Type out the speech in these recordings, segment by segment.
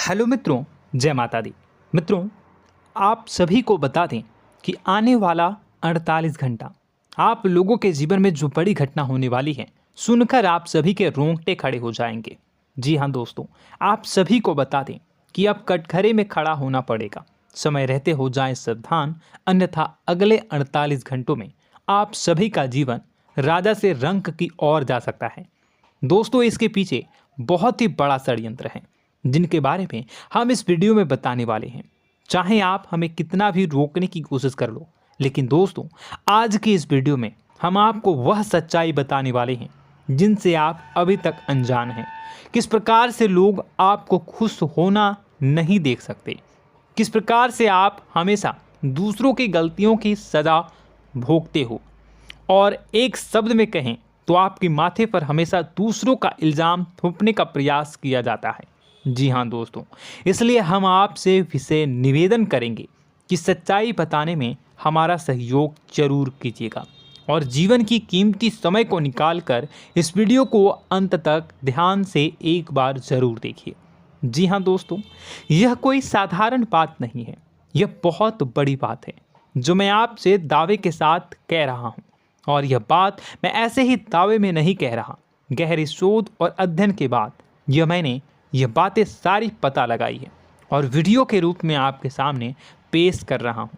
Hello मित्रों, जय माता दी। मित्रों, आप सभी को बता दें कि आने वाला 48 घंटा आप लोगों के जीवन में जो बड़ी घटना होने वाली है, सुनकर आप सभी के रोंगटे खड़े हो जाएंगे। जी हाँ दोस्तों, आप सभी को बता दें कि अब कटघरे में खड़ा होना पड़ेगा। समय रहते हो जाएं सावधान, अन्यथा अगले 48 घंटों में आप सभी का जीवन राजा से रंक की ओर जा सकता है। दोस्तों, इसके पीछे बहुत ही बड़ा षड्यंत्र है जिनके बारे में हम इस वीडियो में बताने वाले हैं। चाहे आप हमें कितना भी रोकने की कोशिश कर लो, लेकिन दोस्तों आज की इस वीडियो में हम आपको वह सच्चाई बताने वाले हैं जिनसे आप अभी तक अनजान हैं। किस प्रकार से लोग आपको खुश होना नहीं देख सकते, किस प्रकार से आप हमेशा दूसरों की गलतियों की सज़ा भोगते हो, और एक शब्द में कहें तो आपके माथे पर हमेशा दूसरों का इल्ज़ाम थोपने का प्रयास किया जाता है। जी हाँ दोस्तों, इसलिए हम आपसे विशेष निवेदन करेंगे कि सच्चाई बताने में हमारा सहयोग जरूर कीजिएगा और जीवन की कीमती समय को निकालकर इस वीडियो को अंत तक ध्यान से एक बार ज़रूर देखिए। जी हाँ दोस्तों, यह कोई साधारण बात नहीं है, यह बहुत बड़ी बात है जो मैं आपसे दावे के साथ कह रहा हूँ। और यह बात मैं ऐसे ही दावे में नहीं कह रहा, गहरी शोध और अध्ययन के बाद मैंने यह बातें सारी पता लगाई है और वीडियो के रूप में आपके सामने पेश कर रहा हूँ।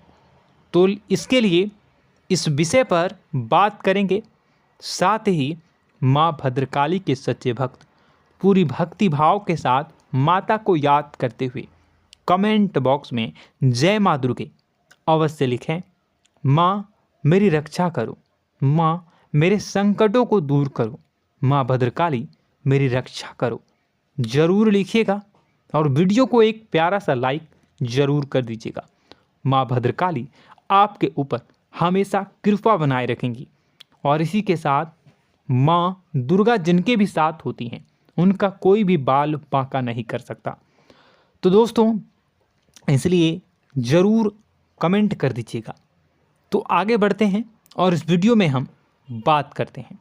तो इसके लिए इस विषय पर बात करेंगे। साथ ही माँ भद्रकाली के सच्चे भक्त पूरी भक्ति भाव के साथ माता को याद करते हुए कमेंट बॉक्स में जय माँ दुर्गे अवश्य लिखें। माँ मेरी रक्षा करो, माँ मेरे संकटों को दूर करो, माँ भद्रकाली मेरी रक्षा करो, ज़रूर लिखिएगा और वीडियो को एक प्यारा सा लाइक ज़रूर कर दीजिएगा। माँ भद्रकाली आपके ऊपर हमेशा कृपा बनाए रखेंगी और इसी के साथ माँ दुर्गा जिनके भी साथ होती हैं उनका कोई भी बाल बांका नहीं कर सकता। तो दोस्तों, इसलिए ज़रूर कमेंट कर दीजिएगा। तो आगे बढ़ते हैं और इस वीडियो में हम बात करते हैं,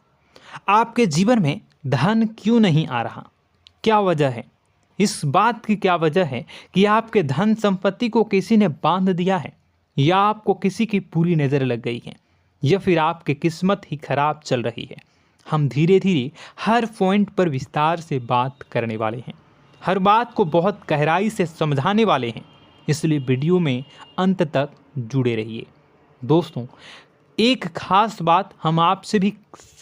आपके जीवन में धन क्यों नहीं आ रहा, क्या वजह है। इस बात की क्या वजह है कि आपके धन संपत्ति को किसी ने बांध दिया है, या आपको किसी की पूरी नज़र लग गई है, या फिर आपकी किस्मत ही खराब चल रही है। हम धीरे धीरे हर पॉइंट पर विस्तार से बात करने वाले हैं, हर बात को बहुत गहराई से समझाने वाले हैं, इसलिए वीडियो में अंत तक जुड़े रहिए। दोस्तों, एक खास बात हम आपसे भी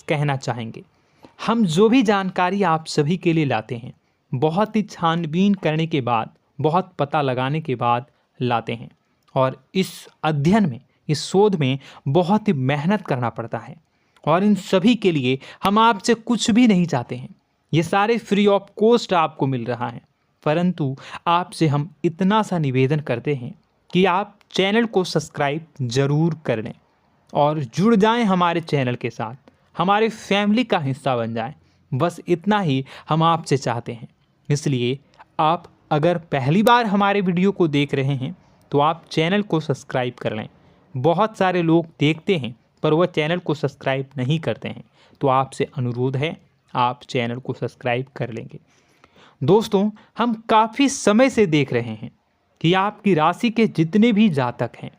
कहना चाहेंगे, हम जो भी जानकारी आप सभी के लिए लाते हैं बहुत ही छानबीन करने के बाद, बहुत पता लगाने के बाद लाते हैं, और इस अध्ययन में, इस शोध में बहुत ही मेहनत करना पड़ता है। और इन सभी के लिए हम आपसे कुछ भी नहीं चाहते हैं, ये सारे फ्री ऑफ कॉस्ट आपको मिल रहा है। परंतु आपसे हम इतना सा निवेदन करते हैं कि आप चैनल को सब्सक्राइब ज़रूर कर लें और जुड़ जाएं हमारे चैनल के साथ, हमारे फैमिली का हिस्सा बन जाएं। बस इतना ही हम आपसे चाहते हैं। इसलिए आप अगर पहली बार हमारे वीडियो को देख रहे हैं तो आप चैनल को सब्सक्राइब कर लें। बहुत सारे लोग देखते हैं पर वह चैनल को सब्सक्राइब नहीं करते हैं, तो आपसे अनुरोध है आप चैनल को सब्सक्राइब कर लेंगे। दोस्तों, हम काफ़ी समय से देख रहे हैं कि आपकी राशि के जितने भी जातक हैं,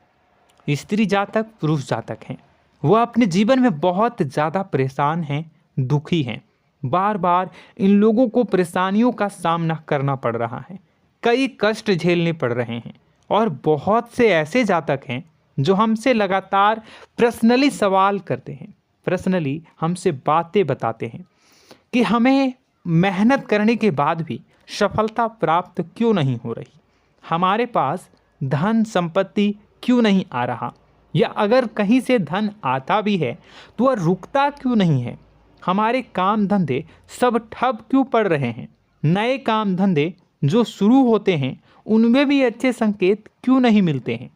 स्त्री जातक पुरुष जातक हैं, वह अपने जीवन में बहुत ज़्यादा परेशान हैं, दुखी हैं। बार बार इन लोगों को परेशानियों का सामना करना पड़ रहा है, कई कष्ट झेलने पड़ रहे हैं। और बहुत से ऐसे जातक हैं जो हमसे लगातार पर्सनली सवाल करते हैं, पर्सनली हमसे बातें बताते हैं कि हमें मेहनत करने के बाद भी सफलता प्राप्त क्यों नहीं हो रही, हमारे पास धन संपत्ति क्यों नहीं आ रहा, या अगर कहीं से धन आता भी है तो वह रुकता क्यों नहीं है, हमारे काम धंधे सब ठप क्यों पड़ रहे हैं, नए काम धंधे जो शुरू होते हैं उनमें भी अच्छे संकेत क्यों नहीं मिलते हैं,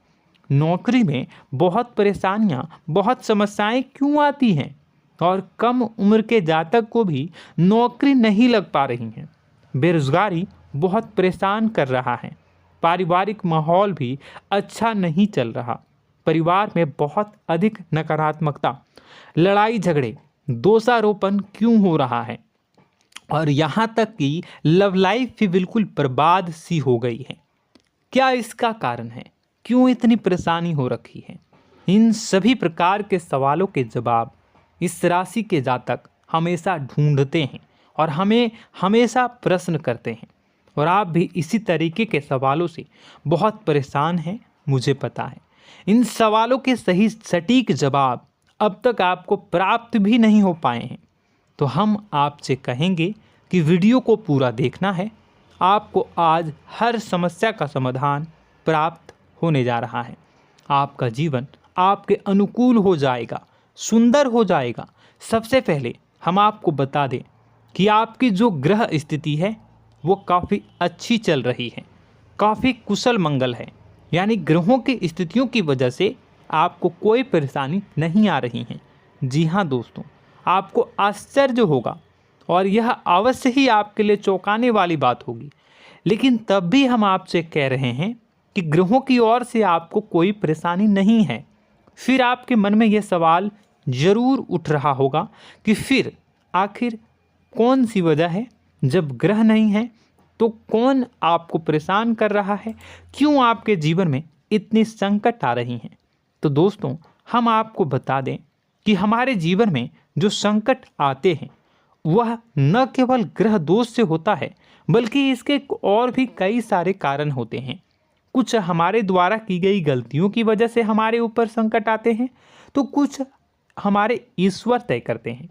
नौकरी में बहुत परेशानियां, बहुत समस्याएं क्यों आती हैं, और कम उम्र के जातक को भी नौकरी नहीं लग पा रही हैं, बेरोजगारी बहुत परेशान कर रहा है, पारिवारिक माहौल भी अच्छा नहीं चल रहा, परिवार में बहुत अधिक नकारात्मकता, लड़ाई झगड़े, दोषारोपण क्यों हो रहा है, और यहाँ तक कि लव लाइफ भी बिल्कुल बर्बाद सी हो गई है। क्या इसका कारण है? क्यों इतनी परेशानी हो रखी है? इन सभी प्रकार के सवालों के जवाब इस राशि के जातक हमेशा ढूंढते हैं और हमें हमेशा प्रश्न करते हैं। और आप भी इसी तरीके के सवालों से बहुत परेशान हैं, मुझे पता है। इन सवालों के सही सटीक जवाब अब तक आपको प्राप्त भी नहीं हो पाए हैं, तो हम आपसे कहेंगे कि वीडियो को पूरा देखना है। आपको आज हर समस्या का समाधान प्राप्त होने जा रहा है। आपका जीवन आपके अनुकूल हो जाएगा, सुंदर हो जाएगा। सबसे पहले हम आपको बता दें कि आपकी जो ग्रह स्थिति है वो काफ़ी अच्छी चल रही है, काफ़ी कुशल मंगल है। यानी ग्रहों की स्थितियों की वजह से आपको कोई परेशानी नहीं आ रही है। जी हाँ दोस्तों, आपको आश्चर्य होगा और यह अवश्य ही आपके लिए चौंकाने वाली बात होगी, लेकिन तब भी हम आपसे कह रहे हैं कि ग्रहों की ओर से आपको कोई परेशानी नहीं है। फिर आपके मन में यह सवाल जरूर उठ रहा होगा कि फिर आखिर कौन सी वजह है? जब ग्रह नहीं है तो कौन आपको परेशान कर रहा है? क्यों आपके जीवन में इतनी संकट आ रही हैं? तो दोस्तों, हम आपको बता दें कि हमारे जीवन में जो संकट आते हैं वह न केवल ग्रह दोष से होता है, बल्कि इसके और भी कई सारे कारण होते हैं। कुछ हमारे द्वारा की गई गलतियों की वजह से हमारे ऊपर संकट आते हैं, तो कुछ हमारे ईश्वर तय करते हैं,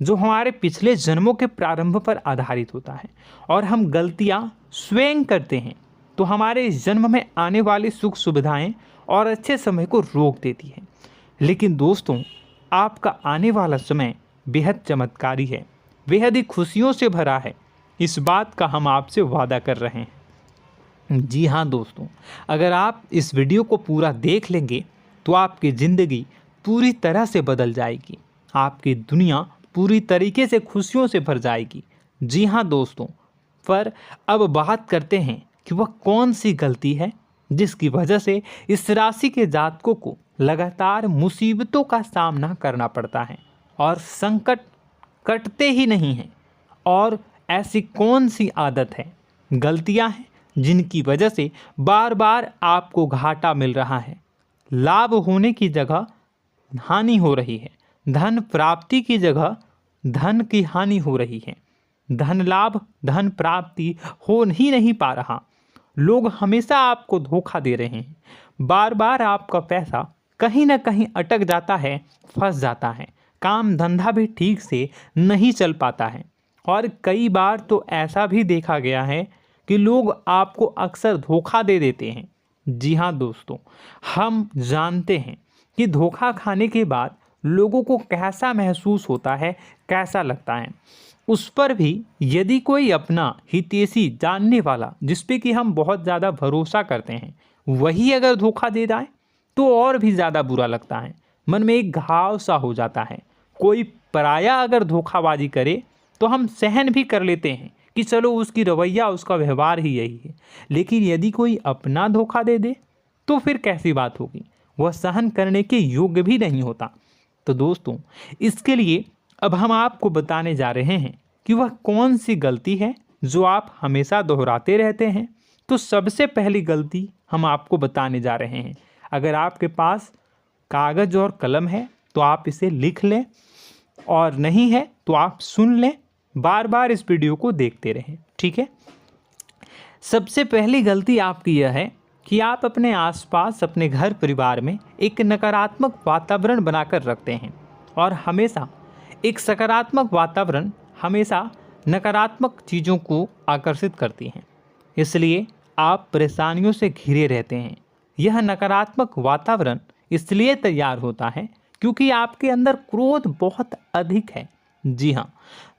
जो हमारे पिछले जन्मों के प्रारंभ पर आधारित होता है। और हम गलतियां स्वयं करते हैं तो हमारे इस जन्म में आने वाली सुख सुविधाएं और अच्छे समय को रोक देती है। लेकिन दोस्तों, आपका आने वाला समय बेहद चमत्कारी है, बेहद ही खुशियों से भरा है। इस बात का हम आपसे वादा कर रहे हैं। जी हाँ दोस्तों, अगर आप इस वीडियो को पूरा देख लेंगे तो आपकी ज़िंदगी पूरी तरह से बदल जाएगी, आपकी दुनिया पूरी तरीके से खुशियों से भर जाएगी। जी हाँ दोस्तों, पर अब बात करते हैं कि वह कौन सी गलती है जिसकी वजह से इस राशि के जातकों को लगातार मुसीबतों का सामना करना पड़ता है और संकट कटते ही नहीं हैं। और ऐसी कौन सी आदत है, गलतियां हैं जिनकी वजह से बार बार आपको घाटा मिल रहा है, लाभ होने की जगह हानि हो रही है, धन प्राप्ति की जगह धन की हानि हो रही है, धन लाभ धन प्राप्ति हो ही नहीं पा रहा, लोग हमेशा आपको धोखा दे रहे हैं, बार बार आपका पैसा कहीं ना कहीं अटक जाता है, फंस जाता है, काम धंधा भी ठीक से नहीं चल पाता है। और कई बार तो ऐसा भी देखा गया है कि लोग आपको अक्सर धोखा दे देते हैं। जी हाँ दोस्तों, हम जानते हैं कि धोखा खाने के बाद लोगों को कैसा महसूस होता है, कैसा लगता है। उस पर भी यदि कोई अपना हितैषी जानने वाला, जिस पे कि हम बहुत ज़्यादा भरोसा करते हैं, वही अगर धोखा दे जाए तो और भी ज़्यादा बुरा लगता है, मन में एक घाव सा हो जाता है। कोई पराया अगर धोखाबाजी करे तो हम सहन भी कर लेते हैं कि चलो उसकी रवैया उसका व्यवहार ही यही है, लेकिन यदि कोई अपना धोखा दे दे तो फिर कैसी बात होगी, वह सहन करने के योग्य भी नहीं होता। तो दोस्तों, इसके लिए अब हम आपको बताने जा रहे हैं कि वह कौन सी गलती है जो आप हमेशा दोहराते रहते हैं। तो सबसे पहली गलती हम आपको बताने जा रहे हैं। अगर आपके पास कागज़ और कलम है तो आप इसे लिख लें, और नहीं है तो आप सुन लें, बार बार इस वीडियो को देखते रहें, ठीक है। सबसे पहली गलती आपकी यह है कि आप अपने आसपास, अपने घर परिवार में एक नकारात्मक वातावरण बनाकर रखते हैं, और हमेशा एक सकारात्मक वातावरण हमेशा नकारात्मक चीज़ों को आकर्षित करती हैं। इसलिए आप परेशानियों से घिरे रहते हैं। यह नकारात्मक वातावरण इसलिए तैयार होता है क्योंकि आपके अंदर क्रोध बहुत अधिक है। जी हाँ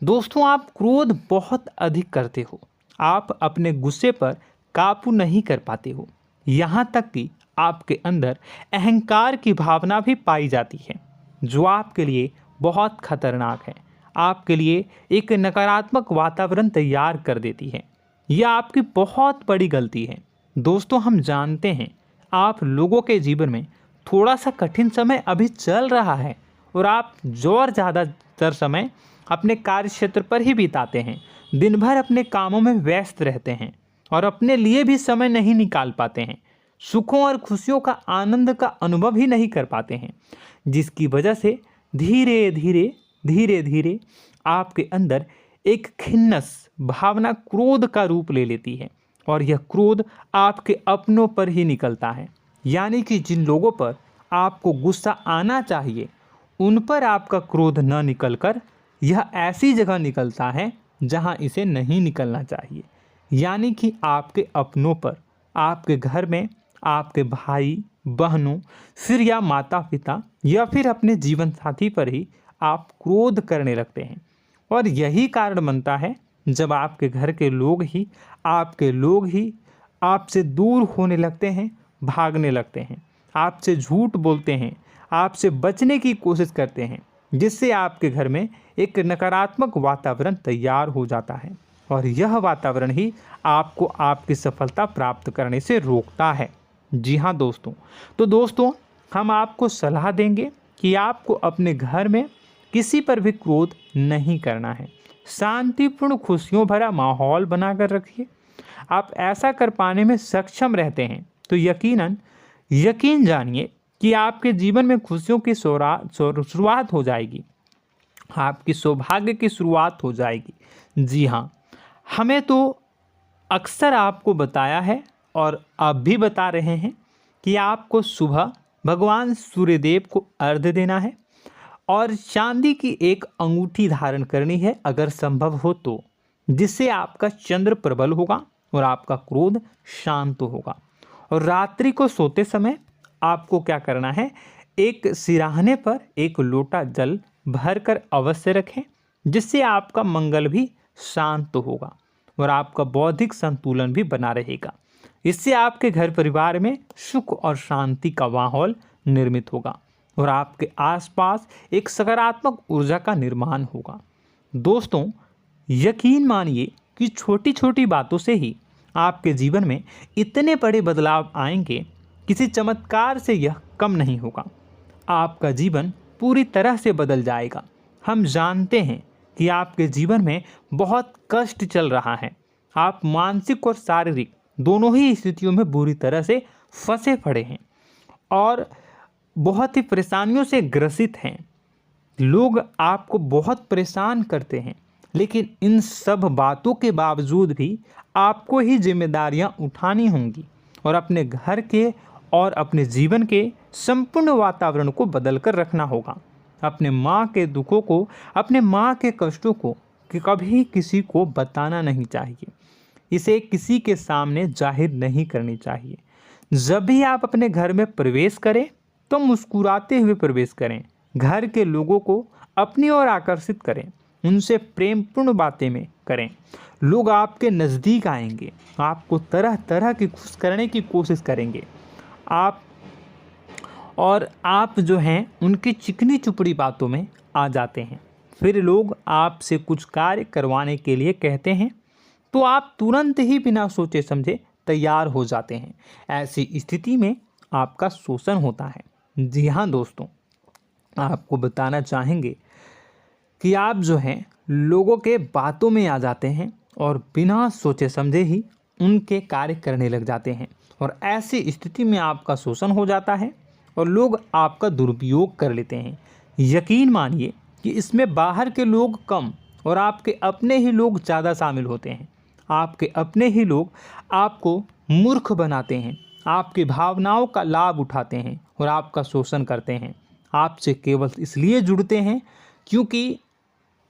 दोस्तों, आप क्रोध बहुत अधिक करते हो, आप अपने गुस्से पर काबू नहीं कर पाते हो, यहाँ तक कि आपके अंदर अहंकार की भावना भी पाई जाती है, जो आपके लिए बहुत खतरनाक है, आपके लिए एक नकारात्मक वातावरण तैयार कर देती है। यह आपकी बहुत बड़ी गलती है। दोस्तों, हम जानते हैं आप लोगों के जीवन में थोड़ा सा कठिन समय अभी चल रहा है और आप जोर ज़्यादा अधिकतर समय अपने कार्य क्षेत्र पर ही बिताते हैं, दिन भर अपने कामों में व्यस्त रहते हैं और अपने लिए भी समय नहीं निकाल पाते हैं, सुखों और खुशियों का आनंद का अनुभव ही नहीं कर पाते हैं, जिसकी वजह से धीरे धीरे आपके अंदर एक खिन्नस भावना क्रोध का रूप ले लेती है और यह क्रोध आपके अपनों पर ही निकलता है। यानी कि जिन लोगों पर आपको गुस्सा आना चाहिए उन पर आपका क्रोध न निकलकर यह ऐसी जगह निकलता है जहां इसे नहीं निकलना चाहिए। यानी कि आपके अपनों पर, आपके घर में आपके भाई बहनों, फिर या माता पिता या फिर अपने जीवन साथी पर ही आप क्रोध करने लगते हैं। और यही कारण बनता है जब आपके घर के लोग ही आपसे दूर होने लगते हैं, भागने लगते हैं, आपसे झूठ बोलते हैं, आपसे बचने की कोशिश करते हैं, जिससे आपके घर में एक नकारात्मक वातावरण तैयार हो जाता है और यह वातावरण ही आपको आपकी सफलता प्राप्त करने से रोकता है। जी हाँ दोस्तों, तो दोस्तों हम आपको सलाह देंगे कि आपको अपने घर में किसी पर भी क्रोध नहीं करना है। शांतिपूर्ण खुशियों भरा माहौल बनाकर रखिए। आप ऐसा कर पाने में सक्षम रहते हैं तो यकीन जानिए कि आपके जीवन में खुशियों की शुरुआत हो जाएगी, आपकी सौभाग्य की शुरुआत हो जाएगी। जी हाँ, हमें तो अक्सर आपको बताया है और अब भी बता रहे हैं कि आपको सुबह भगवान सूर्यदेव को अर्घ्य देना है और चांदी की एक अंगूठी धारण करनी है अगर संभव हो तो, जिससे आपका चंद्र प्रबल होगा और आपका क्रोध शांत होगा। और रात्रि को सोते समय आपको क्या करना है, एक सिराहने पर एक लोटा जल भरकर अवश्य रखें, जिससे आपका मंगल भी शांत होगा और आपका बौद्धिक संतुलन भी बना रहेगा। इससे आपके घर परिवार में सुख और शांति का माहौल निर्मित होगा और आपके आसपास एक सकारात्मक ऊर्जा का निर्माण होगा। दोस्तों यकीन मानिए कि छोटी छोटी बातों से ही आपके जीवन में इतने बड़े बदलाव आएंगे, किसी चमत्कार से यह कम नहीं होगा। आपका जीवन पूरी तरह से बदल जाएगा। हम जानते हैं कि आपके जीवन में बहुत कष्ट चल रहा है, आप मानसिक और शारीरिक दोनों ही स्थितियों में बुरी तरह से फंसे पड़े हैं और बहुत ही परेशानियों से ग्रसित हैं। लोग आपको बहुत परेशान करते हैं, लेकिन इन सब बातों के बावजूद भी आपको ही जिम्मेदारियां उठानी होंगी और अपने घर के और अपने जीवन के संपूर्ण वातावरण को बदल कर रखना होगा। अपने माँ के दुखों को, अपने माँ के कष्टों को कभी किसी को बताना नहीं चाहिए, इसे किसी के सामने जाहिर नहीं करनी चाहिए। जब भी आप अपने घर में प्रवेश करें तो मुस्कुराते हुए प्रवेश करें, घर के लोगों को अपनी ओर आकर्षित करें, उनसे प्रेमपूर्ण बातें में करें। लोग आपके नज़दीक आएंगे, आपको तरह तरह की खुश करने की कोशिश करेंगे। आप जो हैं उनकी चिकनी चुपड़ी बातों में आ जाते हैं। फिर लोग आपसे कुछ कार्य करवाने के लिए कहते हैं तो आप तुरंत ही बिना सोचे समझे तैयार हो जाते हैं। ऐसी स्थिति में आपका शोषण होता है। जी हाँ दोस्तों, आपको बताना चाहेंगे कि आप जो हैं लोगों के बातों में आ जाते हैं और बिना सोचे समझे ही उनके कार्य करने लग जाते हैं और ऐसी स्थिति में आपका शोषण हो जाता है और लोग आपका दुरुपयोग कर लेते हैं। यकीन मानिए कि इसमें बाहर के लोग कम और आपके अपने ही लोग ज़्यादा शामिल होते हैं। आपके अपने ही लोग आपको मूर्ख बनाते हैं, आपकी भावनाओं का लाभ उठाते हैं और आपका शोषण करते हैं। आपसे केवल इसलिए जुड़ते हैं क्योंकि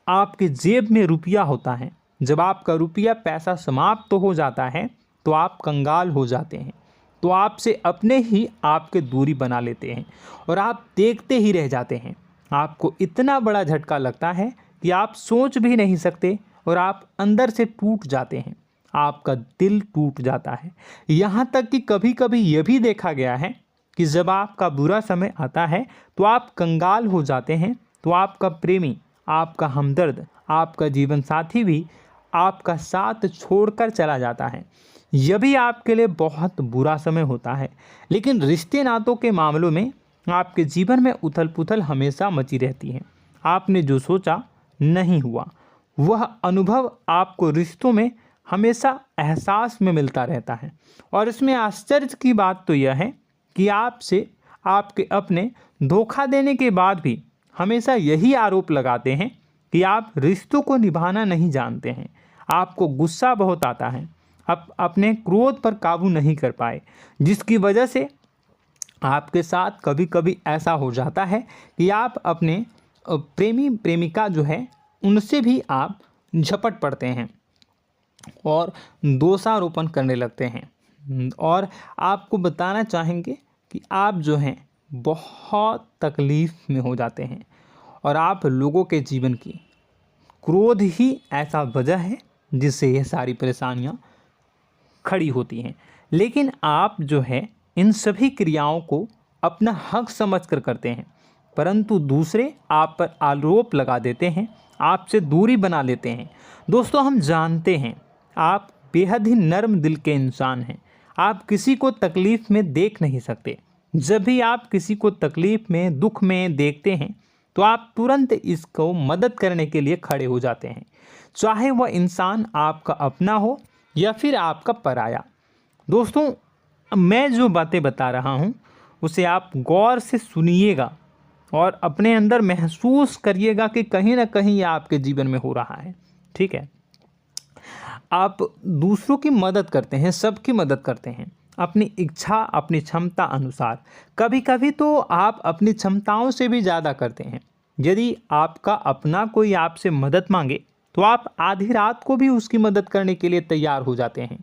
आपके जेब में रुपया होता है। जब आपका रुपया पैसा समाप्त हो जाता है तो आप कंगाल हो जाते हैं, तो आपसे अपने ही आपके दूरी बना लेते हैं और आप देखते ही रह जाते हैं। आपको इतना बड़ा झटका लगता है कि आप सोच भी नहीं सकते और आप अंदर से टूट जाते हैं, आपका दिल टूट जाता है। यहाँ तक कि कभी कभी यह भी देखा गया है कि जब आपका बुरा समय आता है तो आप कंगाल हो जाते हैं, तो आपका प्रेमी, आपका हमदर्द, आपका जीवन साथी भी आपका साथ छोड़कर चला जाता है। यह भी आपके लिए बहुत बुरा समय होता है। लेकिन रिश्ते नातों के मामलों में आपके जीवन में उथल पुथल हमेशा मची रहती है। आपने जो सोचा नहीं हुआ। वह अनुभव आपको रिश्तों में हमेशा एहसास में मिलता रहता है। और इसमें आश्चर्य की बात तो यह है कि आपसे आपके अपने धोखा देने के बाद भी हमेशा यही आरोप लगाते हैं कि आप रिश्तों को निभाना नहीं जानते हैं। आपको गुस्सा बहुत आता है, आप अपने क्रोध पर काबू नहीं कर पाए, जिसकी वजह से आपके साथ कभी कभी ऐसा हो जाता है कि आप अपने प्रेमी प्रेमिका जो है उनसे भी आप झपट पड़ते हैं और दोषारोपण करने लगते हैं। और आपको बताना चाहेंगे कि आप जो हैं बहुत तकलीफ़ में हो जाते हैं और आप लोगों के जीवन की क्रोध ही ऐसा वजह है जिससे ये सारी परेशानियां खड़ी होती हैं। लेकिन आप जो है इन सभी क्रियाओं को अपना हक समझकर करते हैं, परंतु दूसरे आप पर आरोप लगा देते हैं, आपसे दूरी बना लेते हैं। दोस्तों, हम जानते हैं आप बेहद ही नर्म दिल के इंसान हैं। आप किसी को तकलीफ़ में देख नहीं सकते। जब भी आप किसी को तकलीफ़ में, दुख में देखते हैं तो आप तुरंत इसको मदद करने के लिए खड़े हो जाते हैं, चाहे वह इंसान आपका अपना हो या फिर आपका पराया। दोस्तों, मैं जो बातें बता रहा हूँ उसे आप गौर से सुनिएगा और अपने अंदर महसूस करिएगा कि कहीं ना कहीं ये आपके जीवन में हो रहा है। ठीक है, आप दूसरों की मदद करते हैं, सबकी मदद करते हैं अपनी इच्छा, अपनी क्षमता अनुसार। कभी कभी तो आप अपनी क्षमताओं से भी ज़्यादा करते हैं। यदि आपका अपना कोई आपसे मदद मांगे तो आप आधी रात को भी उसकी मदद करने के लिए तैयार हो जाते हैं।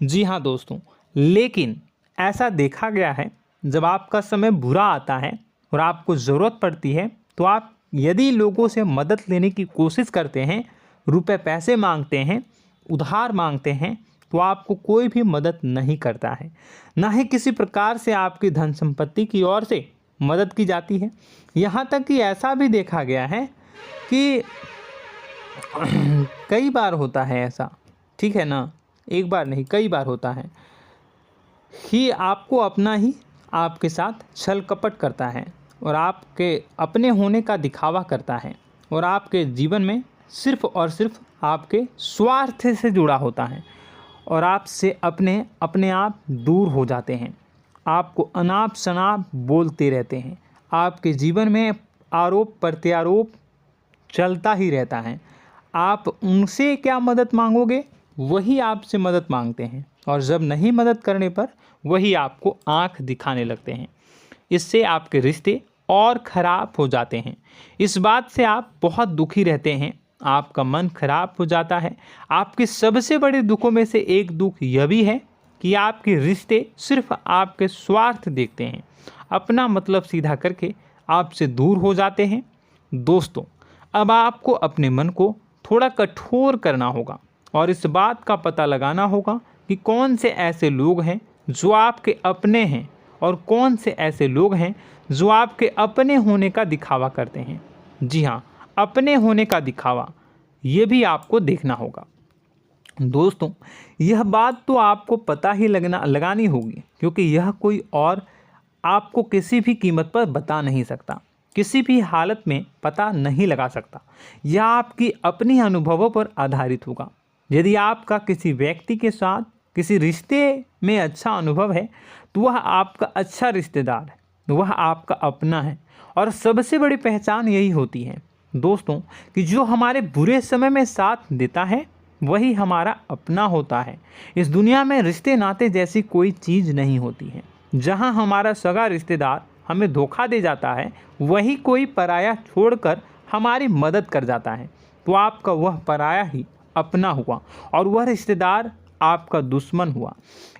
जी हाँ दोस्तों, लेकिन ऐसा देखा गया है जब आपका समय बुरा आता है और आपको ज़रूरत पड़ती है तो आप यदि लोगों से मदद लेने की कोशिश करते हैं, रुपए पैसे मांगते हैं, उधार मांगते हैं, तो आपको कोई भी मदद नहीं करता है। ना ही किसी प्रकार से आपकी धन संपत्ति की ओर से मदद की जाती है। यहाँ तक कि ऐसा भी देखा गया है कि कई बार होता है ऐसा, ठीक है ना, एक बार नहीं कई बार होता है कि आपको अपना ही आपके साथ छल कपट करता है और आपके अपने होने का दिखावा करता है और आपके जीवन में सिर्फ और सिर्फ आपके स्वार्थ से जुड़ा होता है और आपसे अपने आप दूर हो जाते हैं। आपको अनाप शनाप बोलते रहते हैं। आपके जीवन में आरोप प्रत्यारोप चलता ही रहता है। आप उनसे क्या मदद मांगोगे, वही आपसे मदद मांगते हैं और जब नहीं मदद करने पर वही आपको आंख दिखाने लगते हैं। इससे आपके रिश्ते और ख़राब हो जाते हैं। इस बात से आप बहुत दुखी रहते हैं, आपका मन खराब हो जाता है। आपके सबसे बड़े दुखों में से एक दुख यह भी है कि आपके रिश्ते सिर्फ आपके स्वार्थ देखते हैं, अपना मतलब सीधा करके आपसे दूर हो जाते हैं। दोस्तों, अब आपको अपने मन को थोड़ा कठोर करना होगा और इस बात का पता लगाना होगा कि कौन से ऐसे लोग हैं जो आपके अपने हैं और कौन से ऐसे लोग हैं जो आपके अपने होने का दिखावा करते हैं। जी हाँ, अपने होने का दिखावा, ये भी आपको देखना होगा। दोस्तों, यह बात तो आपको पता ही लगानी होगी, क्योंकि यह कोई और आपको किसी भी कीमत पर बता नहीं सकता, किसी भी हालत में पता नहीं लगा सकता। यह आपकी अपनी अनुभवों पर आधारित होगा। यदि आपका किसी व्यक्ति के साथ किसी रिश्ते में अच्छा अनुभव है तो वह आपका अच्छा रिश्तेदार है, वह आपका अपना है। और सबसे बड़ी पहचान यही होती है दोस्तों कि जो हमारे बुरे समय में साथ देता है वही हमारा अपना होता है। इस दुनिया में रिश्ते नाते जैसी कोई चीज़ नहीं होती है। जहां हमारा सगा रिश्तेदार हमें धोखा दे जाता है, वही कोई पराया छोड़कर हमारी मदद कर जाता है, तो आपका वह पराया ही अपना हुआ और वह रिश्तेदार आपका दुश्मन हुआ।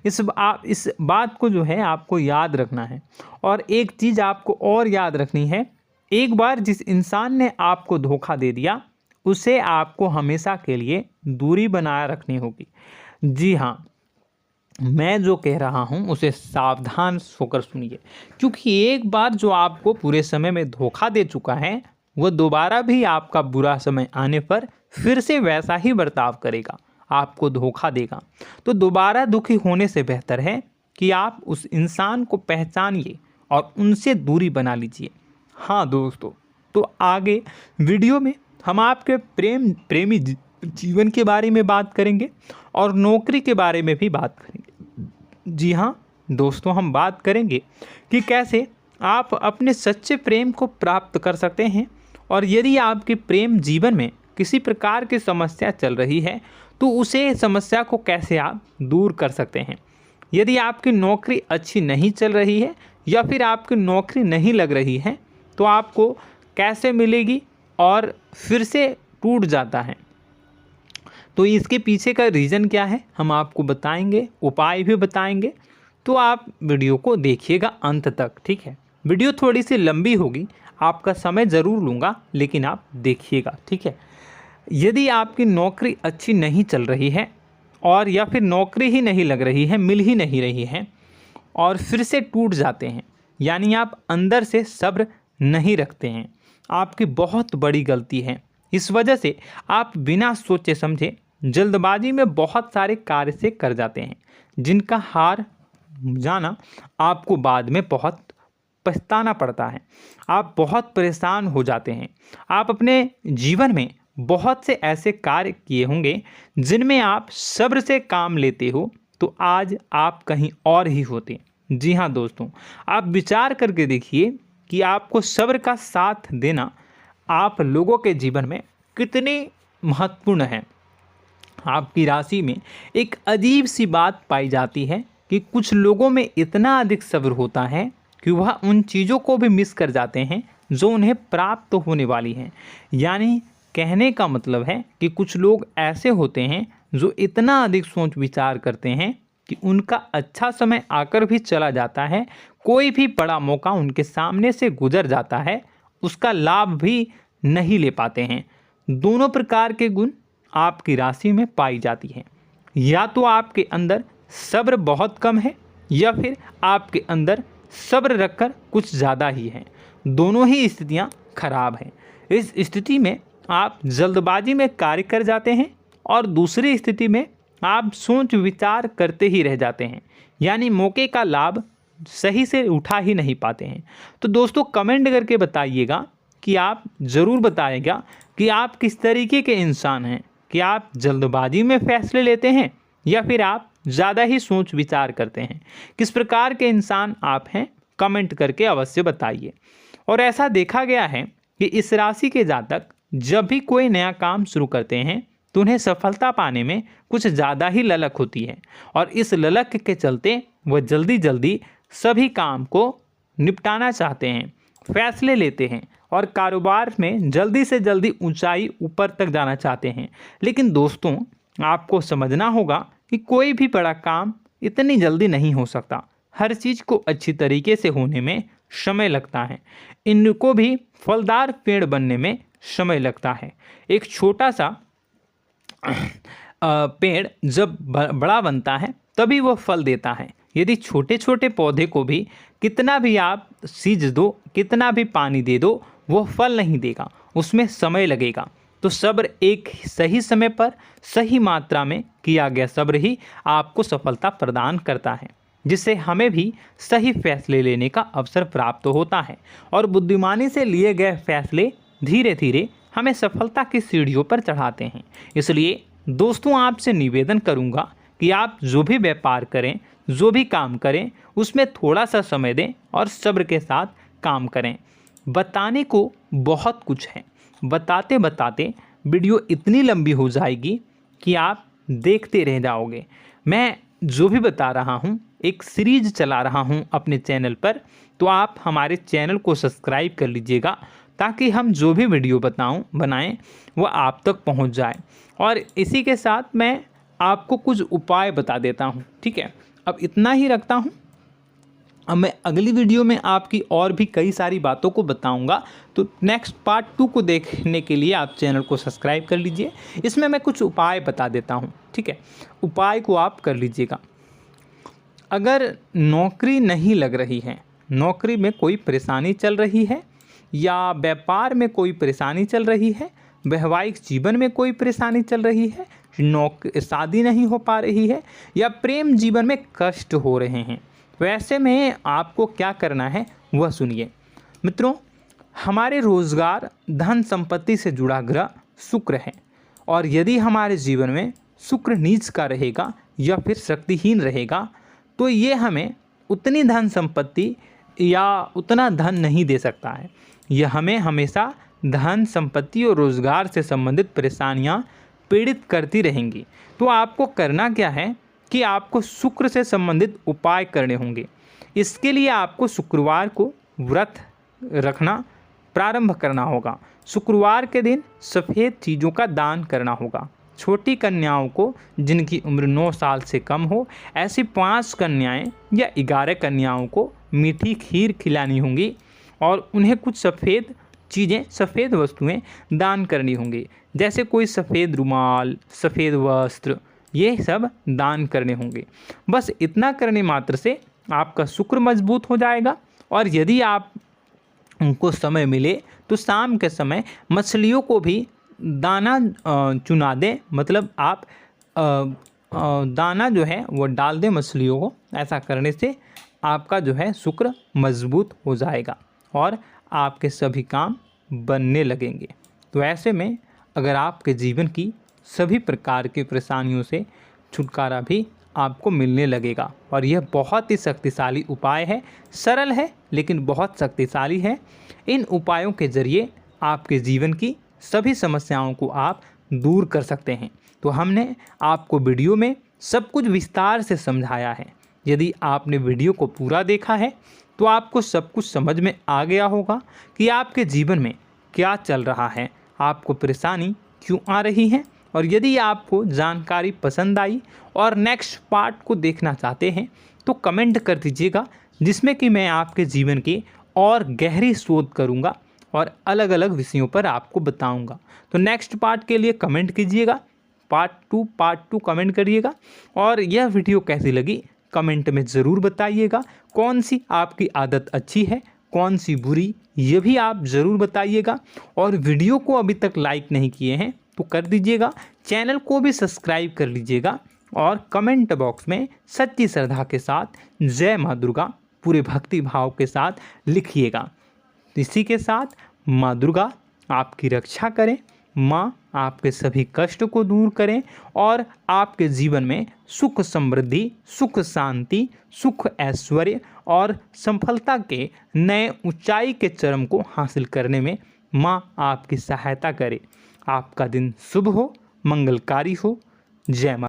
इस बात को जो है आपको याद रखना है। और एक चीज़ आपको और याद रखनी है, एक बार जिस इंसान ने आपको धोखा दे दिया उसे आपको हमेशा के लिए दूरी बनाए रखनी होगी। जी हाँ, मैं जो कह रहा हूँ उसे सावधान होकर सुनिए, क्योंकि एक बार जो आपको पूरे समय में धोखा दे चुका है वह दोबारा भी आपका बुरा समय आने पर फिर से वैसा ही बर्ताव करेगा, आपको धोखा देगा। तो दोबारा दुखी होने से बेहतर है कि आप उस इंसान को पहचानिए और उनसे दूरी बना लीजिए। हाँ दोस्तों, तो आगे वीडियो में हम आपके प्रेमी जीवन के बारे में बात करेंगे और नौकरी के बारे में भी बात करेंगे। जी हाँ दोस्तों, हम बात करेंगे कि कैसे आप अपने सच्चे प्रेम को प्राप्त कर सकते हैं, और यदि आपके प्रेम जीवन में किसी प्रकार की समस्या चल रही है तो उसे समस्या को कैसे आप दूर कर सकते हैं। यदि आपकी नौकरी अच्छी नहीं चल रही है या फिर आपकी नौकरी नहीं लग रही है तो आपको कैसे मिलेगी और फिर से टूट जाता है, तो इसके पीछे का रीज़न क्या है हम आपको बताएंगे, उपाय भी बताएंगे। तो आप वीडियो को देखिएगा अंत तक, ठीक है। वीडियो थोड़ी सी लंबी होगी, आपका समय ज़रूर लूँगा, लेकिन आप देखिएगा, ठीक है। यदि आपकी नौकरी अच्छी नहीं चल रही है और या फिर नौकरी ही नहीं लग रही है, मिल ही नहीं रही है और फिर से टूट जाते हैं, यानी आप अंदर से सब्र नहीं रखते हैं, आपकी बहुत बड़ी गलती है। इस वजह से आप बिना सोचे समझे जल्दबाजी में बहुत सारे कार्य से कर जाते हैं, जिनका हार जाना आपको बाद में बहुत पछताना पड़ता है। आप बहुत परेशान हो जाते हैं। आप अपने जीवन में बहुत से ऐसे कार्य किए होंगे जिनमें आप सब्र से काम लेते हो, तो आज आप कहीं और ही होते। जी हाँ दोस्तों, आप विचार करके देखिए कि आपको सब्र का साथ देना आप लोगों के जीवन में कितने महत्वपूर्ण है। आपकी राशि में एक अजीब सी बात पाई जाती है कि कुछ लोगों में इतना अधिक सब्र होता है कि वह उन चीज़ों को भी मिस कर जाते हैं जो उन्हें प्राप्त होने वाली हैं। यानी कहने का मतलब है कि कुछ लोग ऐसे होते हैं जो इतना अधिक सोच विचार करते हैं कि उनका अच्छा समय आकर भी चला जाता है, कोई भी बड़ा मौका उनके सामने से गुजर जाता है, उसका लाभ भी नहीं ले पाते हैं। दोनों प्रकार के गुण आपकी राशि में पाई जाती हैं। या तो आपके अंदर सब्र बहुत कम है या फिर आपके अंदर सब्र रखकर कुछ ज़्यादा ही है। दोनों ही स्थितियाँ खराब हैं। इस स्थिति में आप जल्दबाजी में कार्य कर जाते हैं और दूसरी स्थिति में आप सोच विचार करते ही रह जाते हैं, यानी मौके का लाभ सही से उठा ही नहीं पाते हैं। तो दोस्तों कमेंट करके बताइएगा कि आप ज़रूर बताइएगा कि आप किस तरीके के इंसान हैं, कि आप जल्दबाजी में फैसले लेते हैं या फिर आप ज़्यादा ही सोच विचार करते हैं। किस प्रकार के इंसान आप हैं, कमेंट करके अवश्य बताइए। और ऐसा देखा गया है कि इस राशि के जातक जब भी कोई नया काम शुरू करते हैं तो उन्हें सफलता पाने में कुछ ज़्यादा ही ललक होती है, और इस ललक के चलते वह जल्दी जल्दी सभी काम को निपटाना चाहते हैं, फैसले लेते हैं और कारोबार में जल्दी से जल्दी ऊंचाई ऊपर तक जाना चाहते हैं। लेकिन दोस्तों आपको समझना होगा कि कोई भी बड़ा काम इतनी जल्दी नहीं हो सकता। हर चीज़ को अच्छी तरीके से होने में समय लगता है। इनको भी फलदार पेड़ बनने में समय लगता है। एक छोटा सा पेड़ जब बड़ा बनता है तभी वो फल देता है। यदि छोटे छोटे पौधे को भी कितना भी आप सींच दो, कितना भी पानी दे दो, वो फल नहीं देगा, उसमें समय लगेगा। तो सब्र एक सही समय पर सही मात्रा में किया गया सब्र ही आपको सफलता प्रदान करता है, जिससे हमें भी सही फैसले लेने का अवसर प्राप्त होता है और बुद्धिमानी से लिए गए फैसले धीरे धीरे हमें सफलता की सीढ़ियों पर चढ़ाते हैं। इसलिए दोस्तों आपसे निवेदन करूंगा कि आप जो भी व्यापार करें, जो भी काम करें, उसमें थोड़ा सा समय दें और सब्र के साथ काम करें। बताने को बहुत कुछ है, बताते बताते वीडियो इतनी लंबी हो जाएगी कि आप देखते रह जाओगे। मैं जो भी बता रहा हूँ एक सीरीज चला रहा हूँ अपने चैनल पर, तो आप हमारे चैनल को सब्सक्राइब कर लीजिएगा ताकि हम जो भी वीडियो बनाएं वो आप तक पहुँच जाए। और इसी के साथ मैं आपको कुछ उपाय बता देता हूँ, ठीक है। अब इतना ही रखता हूँ। अब मैं अगली वीडियो में आपकी और भी कई सारी बातों को बताऊंगा, तो नेक्स्ट पार्ट 2 को देखने के लिए आप चैनल को सब्सक्राइब कर लीजिए। इसमें मैं कुछ उपाय बता देता हूं, ठीक है। उपाय को आप कर लीजिएगा। अगर नौकरी नहीं लग रही है, नौकरी में कोई परेशानी चल रही है, या व्यापार में कोई परेशानी चल रही है, वैवाहिक जीवन में कोई परेशानी चल रही है, शादी नहीं हो पा रही है, या प्रेम जीवन में कष्ट हो रहे हैं, वैसे में आपको क्या करना है वह सुनिए। मित्रों, हमारे रोजगार धन संपत्ति से जुड़ा ग्रह शुक्र है, और यदि हमारे जीवन में शुक्र नीच का रहेगा या फिर शक्तिहीन रहेगा तो ये हमें उतनी धन संपत्ति या उतना धन नहीं दे सकता है। यह हमें हमेशा धन संपत्ति और रोजगार से संबंधित परेशानियां पीड़ित करती रहेंगी। तो आपको करना क्या है कि आपको शुक्र से संबंधित उपाय करने होंगे। इसके लिए आपको शुक्रवार को व्रत रखना प्रारंभ करना होगा। शुक्रवार के दिन सफ़ेद चीज़ों का दान करना होगा। छोटी कन्याओं को जिनकी उम्र 9 साल से कम हो, ऐसी 5 कन्याएं या 11 कन्याओं को मीठी खीर खिलानी होंगी और उन्हें कुछ सफ़ेद चीज़ें, सफ़ेद वस्तुएं दान करनी होंगी, जैसे कोई सफ़ेद रुमाल, सफ़ेद वस्त्र, ये सब दान करने होंगे। बस इतना करने मात्र से आपका शुक्र मजबूत हो जाएगा। और यदि आप उनको समय मिले तो शाम के समय मछलियों को भी दाना चुना दें, मतलब आप दाना जो है वो डाल दें मछलियों को। ऐसा करने से आपका जो है शुक्र मजबूत हो जाएगा और आपके सभी काम बनने लगेंगे। तो ऐसे में अगर आपके जीवन की सभी प्रकार की परेशानियों से छुटकारा भी आपको मिलने लगेगा। और यह बहुत ही शक्तिशाली उपाय है, सरल है लेकिन बहुत शक्तिशाली है। इन उपायों के ज़रिए आपके जीवन की सभी समस्याओं को आप दूर कर सकते हैं। तो हमने आपको वीडियो में सब कुछ विस्तार से समझाया है। यदि आपने वीडियो को पूरा देखा है तो आपको सब कुछ समझ में आ गया होगा कि आपके जीवन में क्या चल रहा है, आपको परेशानी क्यों आ रही है। और यदि आपको जानकारी पसंद आई और नेक्स्ट पार्ट को देखना चाहते हैं तो कमेंट कर दीजिएगा, जिसमें कि मैं आपके जीवन की और गहरी शोध करूंगा और अलग अलग विषयों पर आपको बताऊंगा। तो नेक्स्ट पार्ट के लिए कमेंट कीजिएगा, पार्ट टू कमेंट करिएगा। और यह वीडियो कैसी लगी कमेंट में ज़रूर बताइएगा। कौन सी आपकी आदत अच्छी है, कौन सी बुरी, ये भी आप ज़रूर बताइएगा। और वीडियो को अभी तक लाइक नहीं किए हैं तो कर दीजिएगा, चैनल को भी सब्सक्राइब कर लीजिएगा और कमेंट बॉक्स में सच्ची श्रद्धा के साथ जय माँ दुर्गा पूरे भक्ति भाव के साथ लिखिएगा। इसी के साथ माँ दुर्गा आपकी रक्षा करें, माँ आपके सभी कष्ट को दूर करें और आपके जीवन में सुख समृद्धि, सुख शांति, सुख ऐश्वर्य और सफलता के नए ऊंचाई के चरम को हासिल करने में माँ आपकी सहायता करे। आपका दिन शुभ हो, मंगलकारी हो। जय माँ।